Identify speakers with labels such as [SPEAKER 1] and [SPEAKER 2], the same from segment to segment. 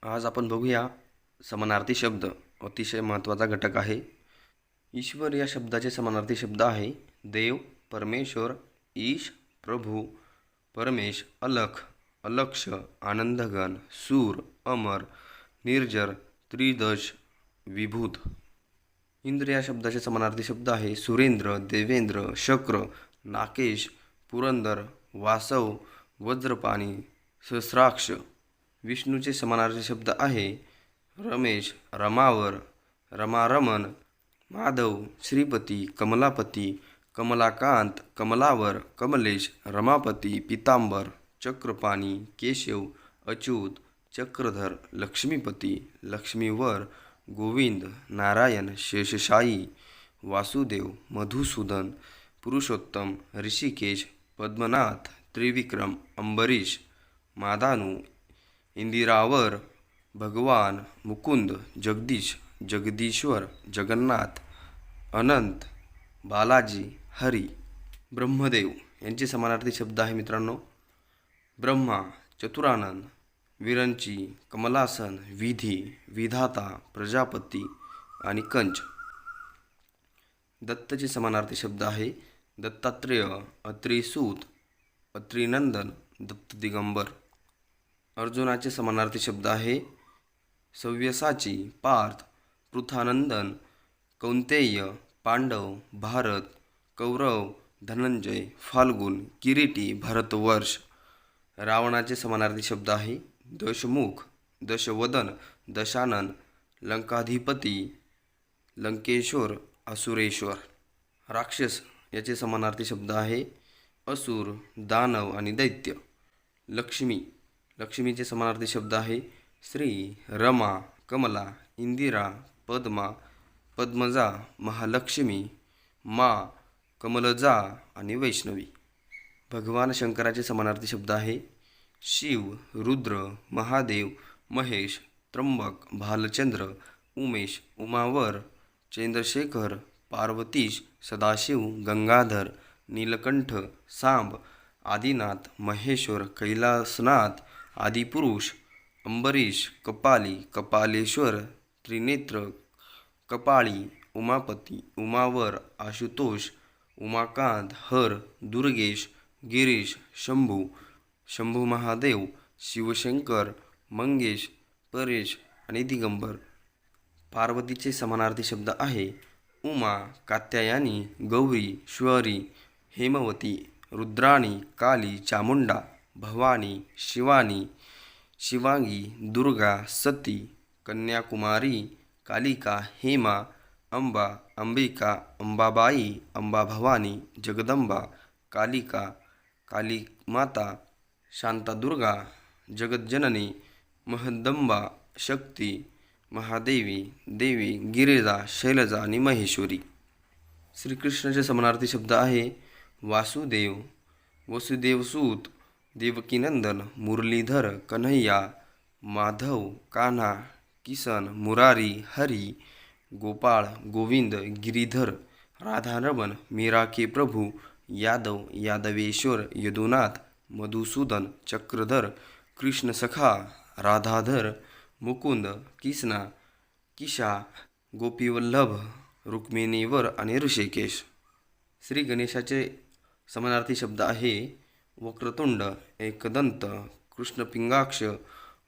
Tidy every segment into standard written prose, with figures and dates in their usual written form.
[SPEAKER 1] आज आपण बघूया समानार्थी शब्द. अतिशय महत्त्वाचा घटक आहे. ईश्वर या शब्दाचे समानार्थी शब्द आहे देव, परमेश्वर, ईश, प्रभू, परमेश, अलख, अलक्ष, आनंदघन, सूर, अमर, निर्जर, त्रिदश, विभूत. इंद्र या शब्दाचे समानार्थी शब्द आहे सुरेंद्र, देवेंद्र, शक्र, नाकेश, पुरंदर, वासव, वज्रपाणी, सहस्राक्ष. विष्णूचे समानार्थी शब्द आहे रमेश, रमावर, रमारमण, माधव, श्रीपती, कमलापती, कमलाकांत, कमलावर, कमलेश, रमापती, पितांबर, चक्रपाणी, केशव, अच्युत, चक्रधर, लक्ष्मीपती, लक्ष्मीवर, गोविंद, नारायण, शेषशायी, वासुदेव, मधुसूदन, पुरुषोत्तम, ऋषिकेश, पद्मनाथ, त्रिविक्रम, अंबरीश, मादानू, इंदिरावर, भगवान, मुकुंद, जगदीश, जगदीश्वर, जगन्नाथ, अनंत, बालाजी, हरी. ब्रह्मदेव यांचे समानार्थी शब्द आहे मित्रांनो ब्रह्मा, चतुरानंद, विरंची, कमलासन, विधी, विधाता, प्रजापती आणि कंच. दत्तचे समानार्थी शब्द आहे दत्तात्रेय, अत्रिसूत, अत्रिनंदन, दत्त दिगंबर. अर्जुनाचे समानार्थी शब्द आहे सव्यसाची, पार्थ, पृथानंदन, कौंतेय, पांडव, भारत, कौरव, धनंजय, फाल्गुन, किरीटी, भारतवर्ष. रावणाचे समानार्थी शब्द आहे दशमुख, दशवदन, दशानन, लंकाधिपती, लंकेश्वर, असुरेश्वर. राक्षस याचे समानार्थी शब्द आहे असुर, दानव आणि दैत्य. लक्ष्मी, लक्ष्मीचे समानार्थी शब्द आहे श्री, रमा, कमला, इंदिरा, पद्मा, पद्मजा, महालक्ष्मी, मा, कमलजा आणि वैष्णवी. भगवान शंकराचे समानार्थी शब्द आहे शिव, रुद्र, महादेव, महेश, त्र्यंबक, भालचंद्र, उमेश, उमावर, चंद्रशेखर, पार्वतीश, सदाशिव, गंगाधर, नीलकंठ, सांब, आदिनाथ, महेश्वर, कैलासनाथ, आदिपुरुष, अंबरीश, कपाली, कपालेश्वर, त्रिनेत्र, कपाळी, उमापती, उमावर, आशुतोष, उमाकांत, हर, दुर्गेश, गिरीश, शंभू, शंभू महादेव, शिवशंकर, मंगेश, परेश आणि दिगंबर. पार्वतीचे समानार्थी शब्द आहे उमा, कात्यायनी, गौरी, श्वरी, हेमवती, रुद्राणी, काली, चामुंडा, भवानी, शिवानी, शिवांगी, दुर्गा, सती, कन्याकुमारी, कालिका, हेमा, अंबा, अंबिका, अंबाबाई, अंबाभवानी, जगदंबा, कालिका, कालीमाता, शांतादुर्गा, जगज्जननी, महदंबा, शक्ती, महादेवी, देवी, गिरिजा, शैलजा आणि महेश्वरी. श्रीकृष्णाचे समानार्थी शब्द आहे वासुदेव, वसुदेवसूत, देवकीनंदन, मुरलीधर, कन्हैया, माधव, कान्हा, किसन, मुरारी, हरी, गोपाळ, गोविंद, गिरीधर, राधारमण, मीरा के प्रभू, यादव, यादवेश्वर, यदुनाथ, मधुसूदन, चक्रधर, कृष्ण सखा, राधाधर, मुकुंद, किसना, किशा, गोपीवल्लभ, रुक्मिणीवर आणि ऋषिकेश. श्री गणेशाचे समानार्थी शब्द आहे वक्रतुंड, एकदंत, कृष्णपिंगाक्ष,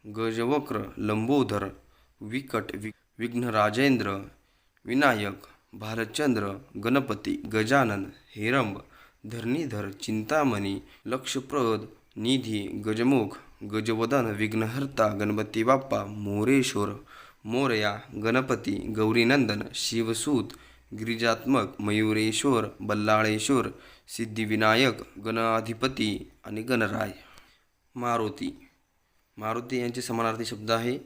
[SPEAKER 1] गजवक्र, लंबोदर, विकट, विघ्नराजेंद्र, विनायक, भालचंद्र, गणपती, गजानन, हेरंब, धरणीधर, चिंतामणी, लक्षप्रद, निधी, गजमुख, गजवदन, विघ्नहर्ता, गणपती बाप्पा, मोरेश्वर, मोरया, गणपती, गौरीनंदन, शिवसूत, गिरिजात्मक, मयुरेश्वर, बल्लाळेश्वर, सिद्धिविनायक, गणाधिपती आणि गणराय. मारुती, मारुती यांचे समानार्थी शब्द आहे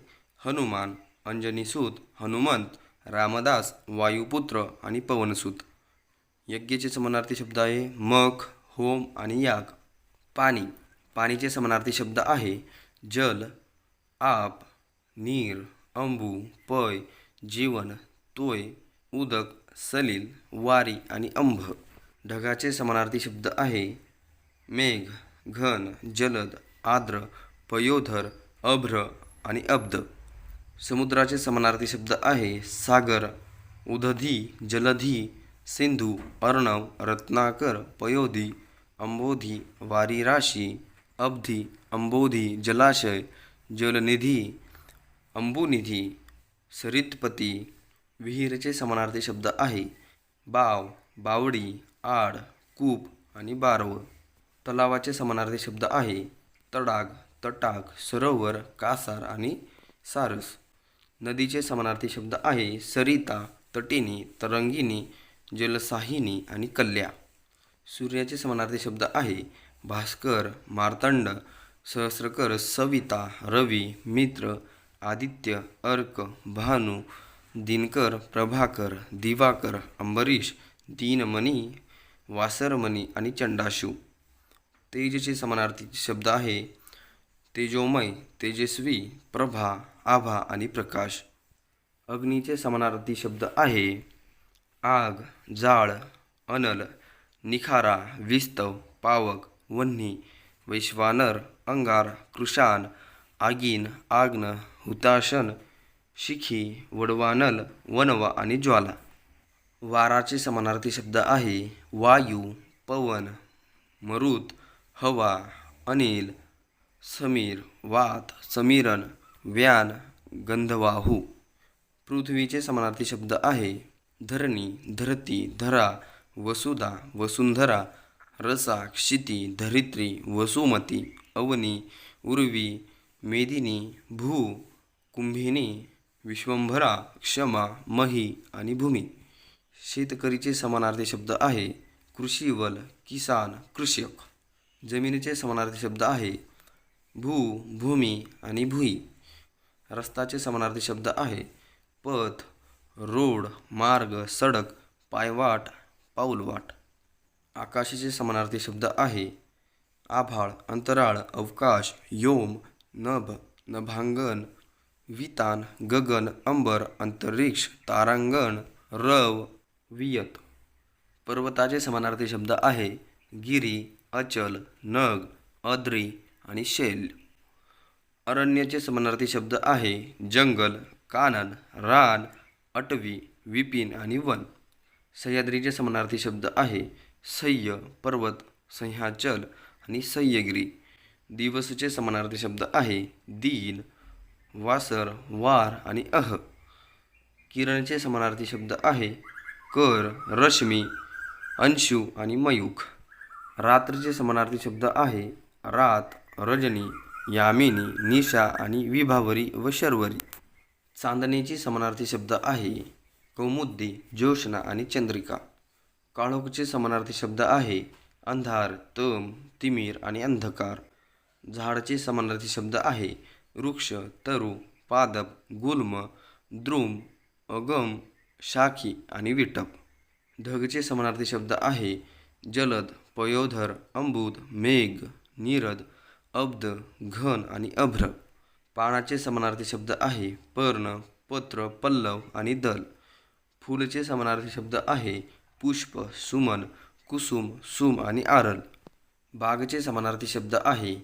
[SPEAKER 1] हनुमान, अंजनीसूत, हनुमंत, रामदास, वायुपुत्र आणि पवनसूत. यज्ञाचे समानार्थी शब्द आहे मख, होम आणि याग. पाणी, पाणीचे समानार्थी शब्द आहे जल, आप, नीर, अंबू, पय, जीवन, तोय, उदक, सलील, वारी आणि अंभ. ढगाचे समानार्थी शब्द आहे मेघ, घन, जलद, आर्द्र, पयोधर, अभ्र आणि अब्ध. समुद्राचे समानार्थी शब्द आहे सागर, उदधी, जलधी, सिंधू, अर्णव, रत्नाकर, पयोधी, अंबोधी, वारीराशी, अब्धी, अंबोधी, जलाशय, जलनिधी, अंबुनिधी, सरितपती. विहीरचे समानार्थी शब्द आहे बाव, बावडी, आड, कूप आणि बारव. तलावाचे समानार्थी शब्द आहे तडाग, तटाक, सरोवर, कासार आणि सारस. नदीचे समानार्थी शब्द आहे सरिता, तटिनी, तरंगिणी, जलसाहिनी आणि कल्या. सूर्याचे समानार्थी शब्द आहे भास्कर, मार्तंड, सहस्रकर, सविता, रवी, मित्र, आदित्य, अर्क, भानू, दिनकर, प्रभाकर, दिवाकर, अंबरीश, दीनमणी, वासरमणी आणि चंडाशू. तेजचे समानार्थी शब्द आहे तेजोमय, तेजस्वी, प्रभा, आभा आणि प्रकाश. अग्नीचे समानार्थी शब्द आहे आग, जाळ, अनल, निखारा, विस्तव, पावक, वन्ही, वैश्वानर, अंगार, कृशान, आगीन, आग्न, हुताशन, शिखी, वडवानल, वनवा आणि ज्वाला. वाराचे समानार्थी शब्द आहे वायू, पवन, मरुत, हवा, अनिल, समीर, वात, समीरण, व्यान, गंधवाहू. पृथ्वीचे समानार्थी शब्द आहे धरणी, धरती, धरा, वसुधा, वसुंधरा, रसा, क्षिती, धरित्री, वसुमती, अवनी, उर्वी, मेदिनी, भू, कुंभिनी, विश्वंभरा, क्षमा, मही आणि भूमी. शेतकरीचे समानार्थी शब्द आहे कृषीवल, किसान, कृषक. जमिनीचे समानार्थी शब्द आहे भू, भूमी आणि भुई. रस्ताचे समानार्थी शब्द आहे पथ, रोड, मार्ग, सडक, पायवाट, पाऊलवाट. आकाशाचे समानार्थी शब्द आहे आभाळ, अंतराळ, अवकाश, योम, नभ, नभांगण, वितान, गगन, अंबर, अंतरिक्ष, तारांगण, रव, वियत. पर्वताचे समानार्थी शब्द आहे गिरी, अचल, नग, अद्री आणि शैल. अरण्याचे समानार्थी शब्द आहे जंगल, कानन, रान, अटवी, विपिन आणि वन. सह्याद्रीचे समानार्थी शब्द आहे सह्य, पर्वत, सह्याचल आणि सह्यगिरी. दिवसचे समानार्थी शब्द आहे दीन, वासर, वार आणि अह. किरणचे समानार्थी शब्द आहे कर, रश्मी, अंशू आणि मयूख. रात्रीचे समानार्थी शब्द आहे रात, रजनी, यामिनी, निशा आणि विभावरी व शर्वरी. चांदणीचे समानार्थी शब्द आहे कौमुदी, ज्योत्स्ना आणि चंद्रिका. काळोखचे समानार्थी शब्द आहे अंधार, तम, तिमिर आणि अंधकार. झाडचे समानार्थी शब्द आहे वृक्ष, तरु, पादप, गुल्म, द्रुम, अगम, शाखी आणि विटप. ढगचे समानार्थी शब्द आहे जलद, पयोधर, अंबुद, मेघ, नीरद, अब्द, घन आणि अभ्र. पानाचे समानार्थी शब्द आहे पर्ण, पत्र, पल्लव आणि दल. फुलचे समानार्थी शब्द आहे पुष्प, सुमन, कुसुम, सुम आणि आरल. बागचे समानार्थी शब्द आहे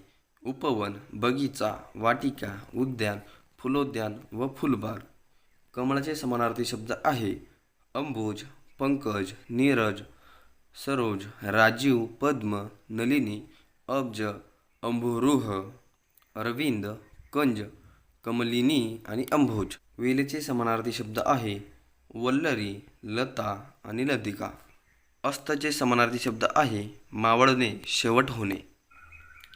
[SPEAKER 1] उपवन, बगीचा, वाटिका, उद्यान, फुलोद्यान व फुलबाग. कमळाचे समानार्थी शब्द आहे अंबुज, पंकज, नीरज, सरोज, राजीव, पद्म, नलिनी, अब्ज, अंबुरुह, अरविंद, कंज, कमलिनी आणि अंभोज. वेलीचे समानार्थी शब्द आहे वल्लरी, लता आणि लतिका. अस्तचे समानार्थी शब्द आहे मावळणे, शेवट होणे.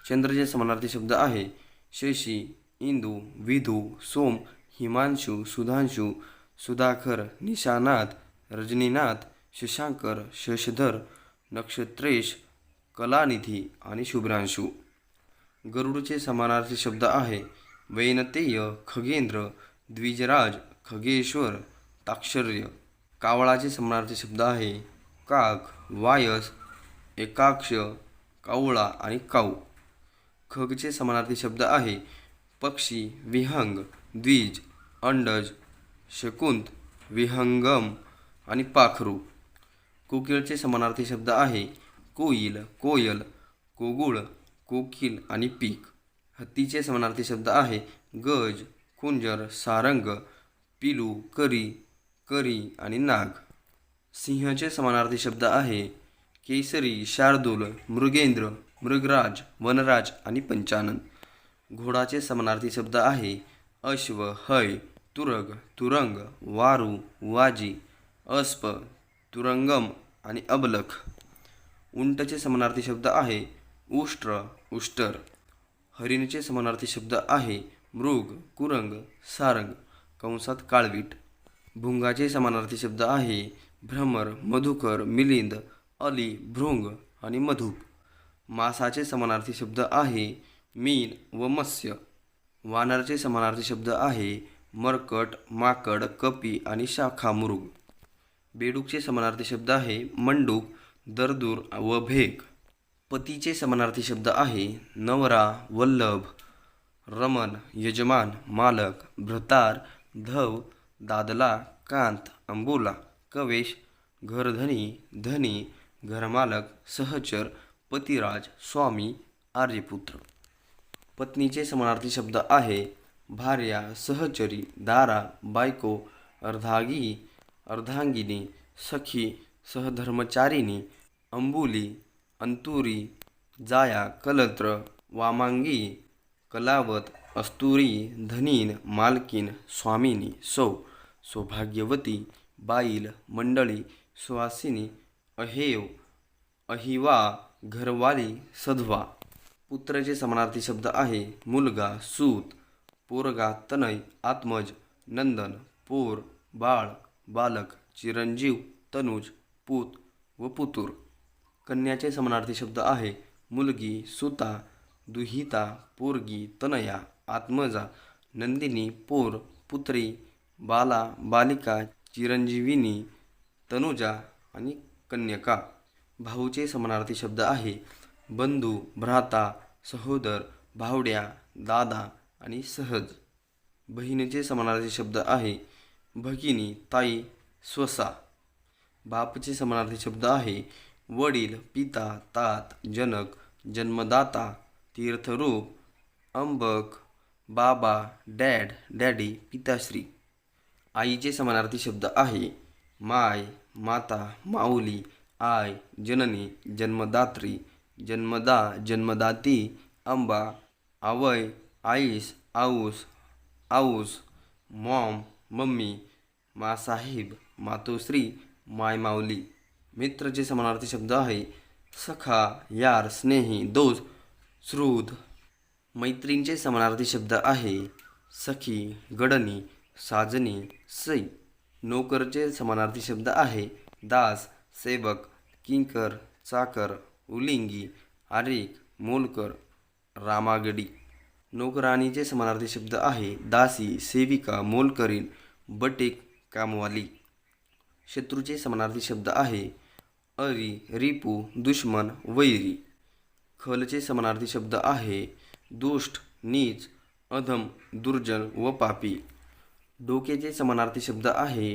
[SPEAKER 1] चंद्राचे समानार्थी शब्द आहे शशी, इंदू, विधू, सोम, हिमांशू, सुधांशू, सुधाकर, निशानाथ, रजनीनाथ, शशांकर, शशधर, नक्षत्रेश, कलानिधी आणि शुभ्रांशू. गरुडचे समानार्थी शब्द आहे वैनतेय, खगेंद्र, द्विजराज, खगेश्वर, ताक्षर्य. कावळाचे समानार्थी शब्द आहे काक, वायस, एकाक्ष, कावळा आणि काऊ. खगचे समानार्थी शब्द आहे पक्षी, विहंग, द्विज, अंडज, शकुंत, विहंगम आणि पाखरू. कोकिळचे समानार्थी शब्द आहे कोईल, कोयल, कोगुळ, कोकिल आणि पीक. हत्तीचे समानार्थी शब्द आहे गज, कुंजर, सारंग, पिलू, करी, करी आणि नाग. सिंहाचे समानार्थी शब्द आहे केसरी, शार्दूल, मृगेंद्र, मृगराज, वनराज आणि पंचानन. घोडाचे समानार्थी शब्द आहे अश्व, हय, तुरग, तुरंग, वारू, वाजी, अस्प, तुरंगम आणि अबलख. उंटचे समानार्थी शब्द आहे उष्ट्र, उष्टर. हरिणीचे समानार्थी शब्द आहे मृग, कुरंग, सारंग कंसात काळवीट. भुंगाचे समानार्थी शब्द आहे भ्रमर, मधुकर, मिलिंद, अली, भृंग आणि मधुप. मासाचे समानार्थी शब्द आहे मीन व मत्स्य. वानरचे समानार्थी शब्द आहे मरकट, माकड, कपी आणि शाखामृग. बेडूकचे समानार्थी शब्द आहे मंडूक, दरदूर व भेक. पतीचे समानार्थी शब्द आहे नवरा, वल्लभ, रमण, यजमान, मालक, भ्रतार, धव, दादला, कांत, अंबोला, कवेश, घरधनी, धनी, घरमालक, सहचर, पतिराज, स्वामी, आर्यपुत्र. पत्नीचे समानार्थी शब्द आहे भार्या, सहचरी, दारा, बायको, अर्धांगी, अर्धांगिनी, सखी, सहधर्मचारिणी, अंबुली, अंतुरी, जाया, कलत्र, वामांगी, कलावत, अस्तुरी, धनीन, मालकीन, स्वामिनी, सौ, सौभाग्यवती, बाईल, मंडळी, सुवासिनी, अहेव, अहिवा, घरवाली, सधवा. पुत्राचे समानार्थी शब्द आहे मुलगा, सूत, पोरगा, तनय, आत्मज, नंदन, पोर, बाळ, बालक, चिरंजीव, तनुज, पूत व पुतूर. कन्याचे समानार्थी शब्द आहे मुलगी, सुता, दुहिता, पोरगी, तनया, आत्मजा, नंदिनी, पोर, पुत्री, बाला, बालिका, चिरंजीविनी, तनुजा आणि कन्यका. भाऊचे समानार्थी शब्द आहे बंधू, भ्राता, सहोदर, भावड्या, दादा आणि सहज. बहिणीचे समानार्थी शब्द आहे भगिनी, ताई, स्वसा. बापचे समानार्थी शब्द आहे वडील, पिता, तात, जनक, जन्मदाता, तीर्थरूप, अंबक, बाबा, डॅड, डॅडी, पिताश्री. आईचे समानार्थी शब्द आहे माय, माता, माऊली, आय, जननी, जन्मदात्री, जन्मदा, जन्मदाती, अंबा, आवय, आईस, आऊस, आऊस, मॉम, मम्मी, मासाहेब, मातोश्री, मायमाऊली. मित्राचे समानार्थी शब्द आहे सखा, यार, स्नेही, दोस्त, श्रुध. मैत्रीणचे समानार्थी शब्द आहे सखी, गडणी, साजनी, सई. नोकरचे समानार्थी शब्द आहे दास, सेवक, किंकर, चाकर, उलिंगी, आरिक, मोलकर, रामागडी. नोकराणीचे समानार्थी शब्द आहे दासी, सेविका, मोलकरीण, बटीक, कामवाली. शत्रूचे समानार्थी शब्द आहे अरी, रिपू, दुश्मन, वैरी. खलचे समानार्थी शब्द आहे दुष्ट, नीच, अधम, दुर्जन व पापी. डोक्याचे समानार्थी शब्द आहे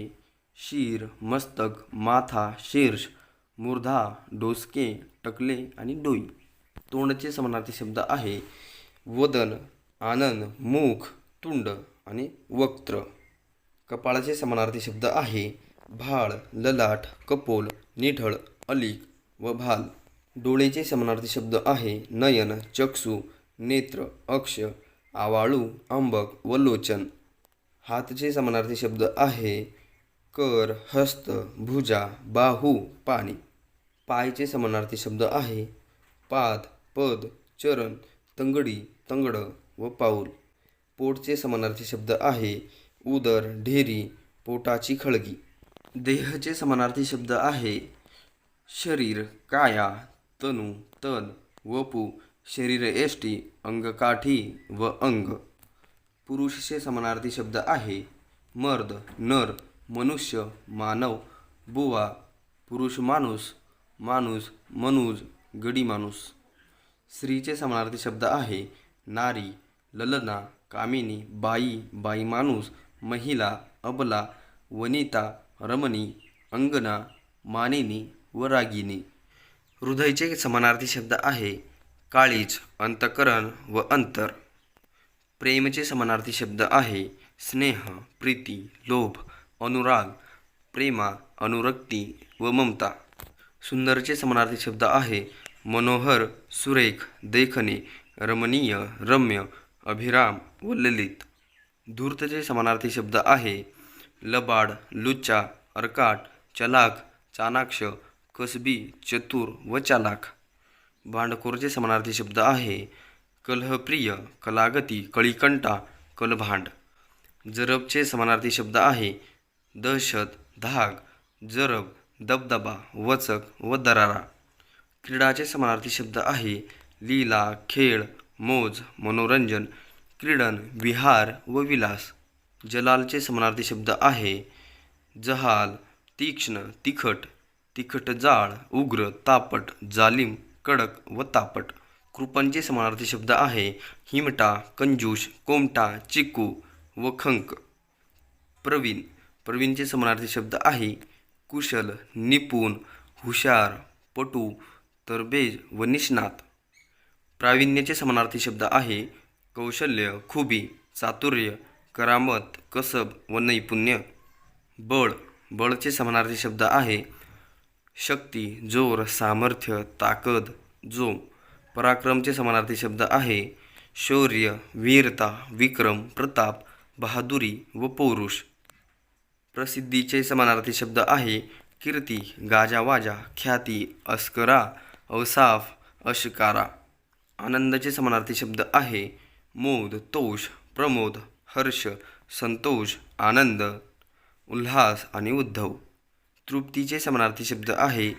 [SPEAKER 1] शीर, मस्तक, माथा, शीर्ष, मूर्धा, डोसके, टकले आणि डोई. तोंडचे समानार्थी शब्द आहे वदन, आनंद, मुख, तुंड आणि वक्त्र. कपाळाचे समानार्थी शब्द आहे भाळ, ललाट, कपोल, निढळ, अलीक व भाल. डोळेचे समानार्थी शब्द आहे नयन, चक्षु, नेत्र, अक्ष, आवाळू, अंबक व लोचन. हातचे समानार्थी शब्द आहे कर, हस्त, भुजा, बाहू, पाणी. पायचे समानार्थी शब्द आहे पाद, पद, चरण, तंगडी, तंगड व पाऊल. पोटचे समानार्थी शब्द आहे उदर, ढेरी, पोटाची खळगी. देहचे समानार्थी शब्द आहे शरीर, काया, तनू, तन, वपू, शरीरयष्टी, अंगकाठी व अंग. पुरुषचे समानार्थी शब्द आहे मर्द, नर, मनुष्य, मानव, बुवा, पुरुष माणूस, माणूस, मनुज, गडी माणूस. स्त्रीचे समानार्थी शब्द आहे नारी, ललना, कामिनी, बाई, बाई माणूस, महिला, अबला, वनिता, रमणी, अंगना, मानिनी व रागिनी. हृदयचे समानार्थी शब्द आहे काळीज, अंतकरण व अंतर. प्रेमचे समानार्थी शब्द आहे स्नेह, प्रीती, लोभ, अनुराग, प्रेमा, अनुरक्ती व ममता. सुंदरचे समानार्थी शब्द आहे मनोहर, सुरेख, देखणे, रमणीय, रम्य, अभिराम व ललित. धूर्तचे समानार्थी शब्द आहे लबाड, लुच्चा, अर्काट, चलाख, चाणाक्ष, कसबी, चतुर व चालाख. भांडखोरचे समानार्थी शब्द आहे कलहप्रिय, कलागती, कळीकंटा, कलभांड. जरबचे समानार्थी शब्द आहे दहशत, धाक, जरब, दबदबा, वचक व दरारा. क्रीडाचे समानार्थी शब्द आहे लीला, खेळ, मौज, मनोरंजन, क्रीडन, विहार व विलास. जलालचे समानार्थी शब्द आहे जहाल, तीक्ष्ण, तिखट, तिखट जाळ, उग्र, तापट, जालिम, कडक व तापट. कृपणचे समानार्थी शब्द आहे हिमटा, कंजूष, कोमटा, चिक्कू व खंक. प्रवीण. प्रवीणचे समानार्थी शब्द आहे कुशल, निपुण, हुशार, पटू, तरबेज व निष्णात. प्रावीण्याचे समानार्थी शब्द आहे कौशल्य, खुबी, चातुर्य, करामत, कसब व नैपुण्य. बळ. बळचे समानार्थी शब्द आहे शक्ती, जोर, सामर्थ्य, ताकद, जोम. पराक्रमचे समानार्थी शब्द आहे शौर्य, वीरता, विक्रम, प्रताप, बहादुरी व पौरुष. प्रसिद्धीचे समानार्थी शब्द आहे कीर्ती, गाजावाजा, ख्याती, अस्करा, औसाफ, अशकारा. आनंदाचे समानार्थी शब्द आहे मोद, तोष, प्रमोद, हर्ष, संतोष, आनंद, उल्हास आणि उद्धव. तृप्तीचे समानार्थी शब्द आहे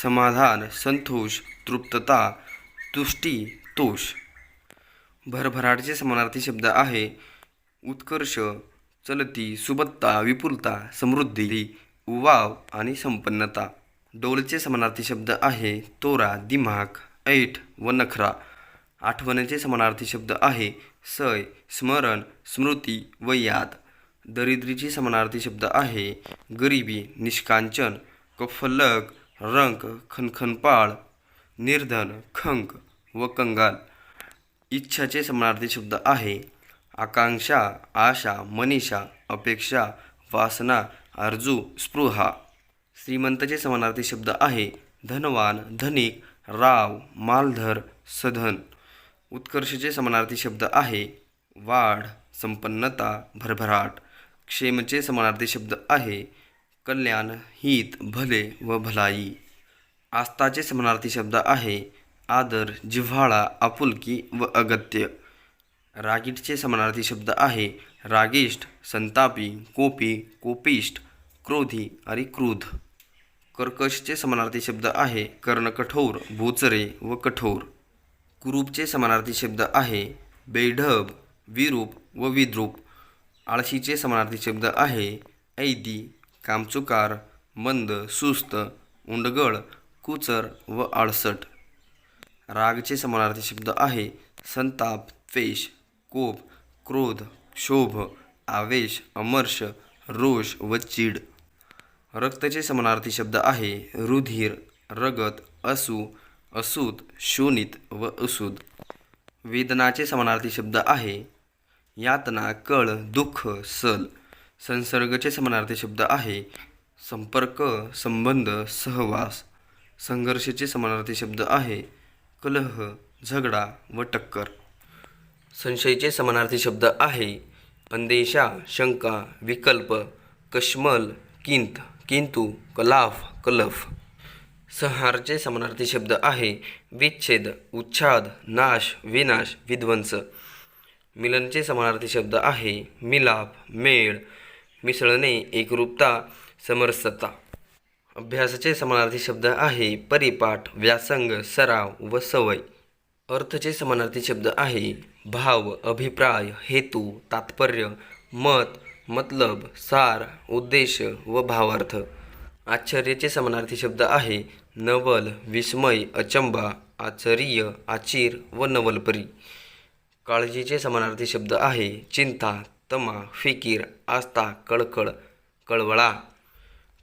[SPEAKER 1] समाधान, संतोष, तृप्तता, तुष्टी, तोष. भरभराटचे समानार्थी शब्द आहे उत्कर्ष, चलती, सुबत्ता, विपुलता, समृद्धी, उवाव आणि संपन्नता. डौलचे समानार्थी शब्द आहे तोरा, दिमाग, ऐट व नखरा. आठवणीचे समानार्थी शब्द आहे सय, स्मरण, स्मृती व याद. दरिद्रीचे समानार्थी शब्द आहे गरिबी, निष्कांचन, कफल्लक, रंक, खणखणपाळ, निर्धन, खंक व कंगाल. इच्छाचे समानार्थी शब्द आहे आकांक्षा, आशा, मनीषा, अपेक्षा, वासना, आरजू, स्पृहा. श्रीमंतचे समानार्थी शब्द आहे धनवान, धनिक, राव, मालधर, सधन. उत्कर्षचे समानार्थी शब्द आहे वाढ, संपन्नता, भरभराट. क्षेमचे समानार्थी शब्द आहे कल्याण, हित, भले व भलाई. आस्थाचे समानार्थी शब्द आहे आदर, जिव्हाळा, आपुलकी व अगत्य. रागीटचे समानार्थी शब्द आहे रागिष्ट, संतापी, कोपी, कोपिष्ट, क्रोधी आणि क्रुध. कर्कशचे समानार्थी शब्द आहे कर्णकठोर, बोचरे व कठोर. कुरूपचे समानार्थी शब्द आहे बेढब, विरूप व विद्रूप. आळशीचे समानार्थी शब्द आहे ऐदी, कामचुकार, मंद, सुस्त, उंडगळ, कुचर व आळसट. रागचे समानार्थी शब्द आहे संताप, द्वेष, कोप, क्रोध, क्षोभ, आवेश, अमर्ष, रोष व चीड. रक्तचे समानार्थी शब्द आहे रुधिर, रगत, असू, असूत, शोणित व असूद. वेदनाचे समानार्थी शब्द आहे यातना, कळ, दुःख, सल. संसर्गचे समानार्थी शब्द आहे संपर्क, संबंध, सहवास. संघर्षाचे समानार्थी शब्द आहे कलह, झगडा व टक्कर. संशयाचे समानार्थी शब्द आहे अंदेशा, शंका, विकल्प, कश्मल, किंत, किंतु, कलाफ, कलफ. संहारचे समानार्थी शब्द आहे विच्छेद, उच्छाद, नाश, विनाश, विध्वंस. मिलनचे समानार्थी शब्द आहे मिलाप, मेळ, मिसळणे, एकरूपता, समरसता. अभ्यासाचे समानार्थी शब्द आहे परिपाठ, व्यासंग, सराव व सवय. अर्थचे समानार्थी शब्द आहे भाव, अभिप्राय, हेतू, तात्पर्य, मत, मतलब, सार, उद्देश व भावार्थ. आश्चर्याचे समानार्थी शब्द आहे नवल, विस्मय, अचंबा, आश्चर्य, आचिर व नवलपरी. काळजीचे समानार्थी शब्द आहे चिंता, तमा, फिकीर, आस्था, कळकळ, कळवळा.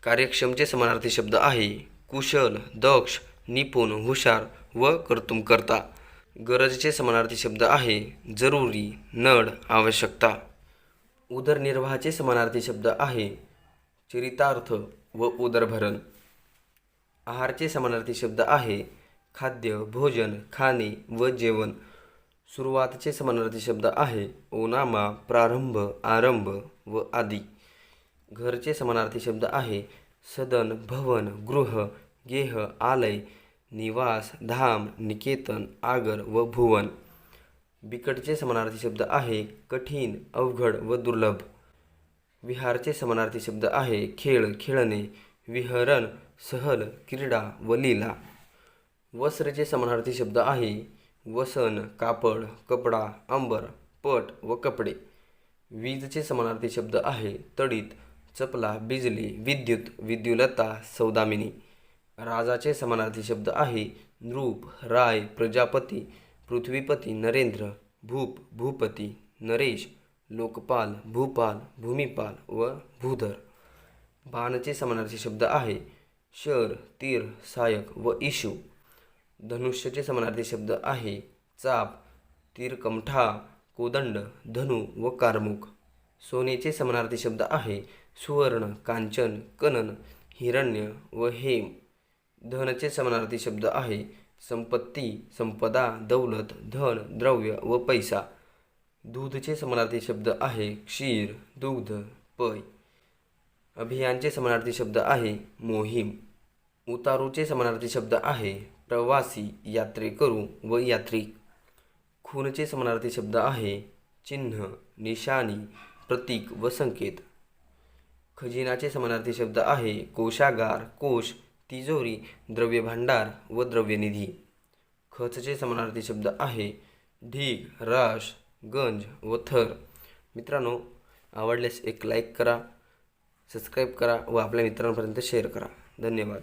[SPEAKER 1] कार्यक्षमचे समानार्थी शब्द आहे कुशल, दक्ष, निपुण, हुशार व कर्तुमकर्ता. गरजचे समानार्थी शब्द आहे जरुरी, नड, आवश्यकता. उदरनिर्वाहाचे समानार्थी शब्द आहे चरितार्थ व उदरभरण. आहारचे समानार्थी शब्द आहे खाद्य, भोजन, खाणे व जेवण. सुरुवातचे समानार्थी शब्द आहे ओनामा, प्रारंभ, आरंभ व आदी. घरचे समानार्थी शब्द आहे सदन, भवन, गृह, गेह, आलय, निवास, धाम, निकेतन, आगर व भुवन. बिकटचे समानार्थी शब्द आहे कठीण, अवघड व दुर्लभ. विहारचे समानार्थी शब्द आहे खेळ, खेळणे, विहरण, सहल, क्रीडा व लीला. वस्त्रचे समानार्थी शब्द आहे वसन, कापड, कपडा, अंबर, पट व कपडे. वीजचे समानार्थी शब्द आहे तडीत, चपला, बिजली, विद्युत, विद्युलता, सौदामिनी. राजाचे समानार्थी शब्द आहे नृप, राय, प्रजापती, पृथ्वीपती, नरेंद्र, भूप, भूपती, नरेश, लोकपाल, भूपाल, भूमिपाल व भूधर. बाणचे समानार्थी शब्द आहे शर, तीर, सायक व इशू. धनुष्यचे समानार्थी शब्द आहे चाप, तीरकमठा, कोदंड, धनु व कारमुक. सोन्याचे समानार्थी शब्द आहे सुवर्ण, कांचन, कनन, हिरण्य व हेम. धनचे समानार्थी शब्द आहे संपत्ती, संपदा, दौलत, धन, द्रव्य व पैसा. दूधचे समानार्थी शब्द आहे क्षीर, दुग्ध, पय. अभियानचे समानार्थी शब्द आहे मोहीम. उतारूचे समानार्थी शब्द आहे प्रवासी, यात्रेकरू व यात्रिक. खूनचे समानार्थी शब्द आहे चिन्ह, निशाणी, प्रतीक व संकेत. खजिनाचे समानार्थी शब्द आहे कोशागार, कोश, तिजोरी, द्रव्यभांडार व द्रव्यनिधी. खचचे समानार्थी शब्द आहे ढीग, राश, गंज व थर. मित्रांनो, आवडल्यास एक लाईक करा, सबस्क्राईब करा व आपल्या मित्रांपर्यंत शेअर करा. धन्यवाद.